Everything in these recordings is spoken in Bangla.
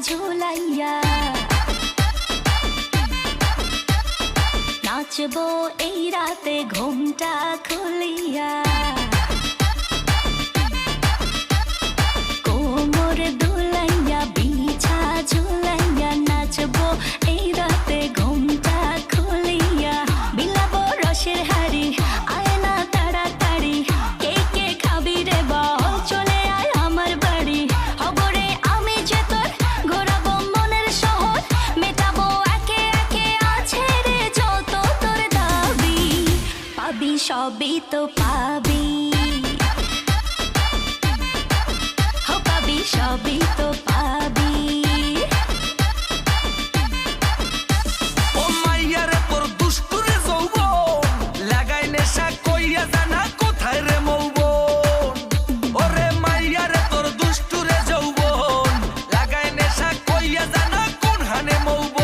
ঝুলাইয়া নাচবো এই রাতে ঘুমটা খুলিয়া কোমর দুলাইয়া বিছা ঝুলাইয়া নাচবো এই রাতে ঘুমটা খুলিয়া বিলাবো রসের হাড়ি আয় না তাড়াতাড়ি কে কে খাবি রে বল চলে আয় আমার বাড়ি হবরে আমি যে তোর ঘোরাবো মনের শহর মেটাবো একে একে আছে রে যত তোর দাবি পাবি সবই তো পাবি সবই তো পাবি ও মাইয়ারে তোর দুষ্টুরে যৌবন লাগাই নেশা কইয়া জানা কোথায় রে মৌবন ওরে মাইয়ারে তোর দুষ্টুরে যৌবন লাগাই নেশা কইয়া জানা কোন হানে মৌবন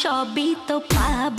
সবই তো পাবি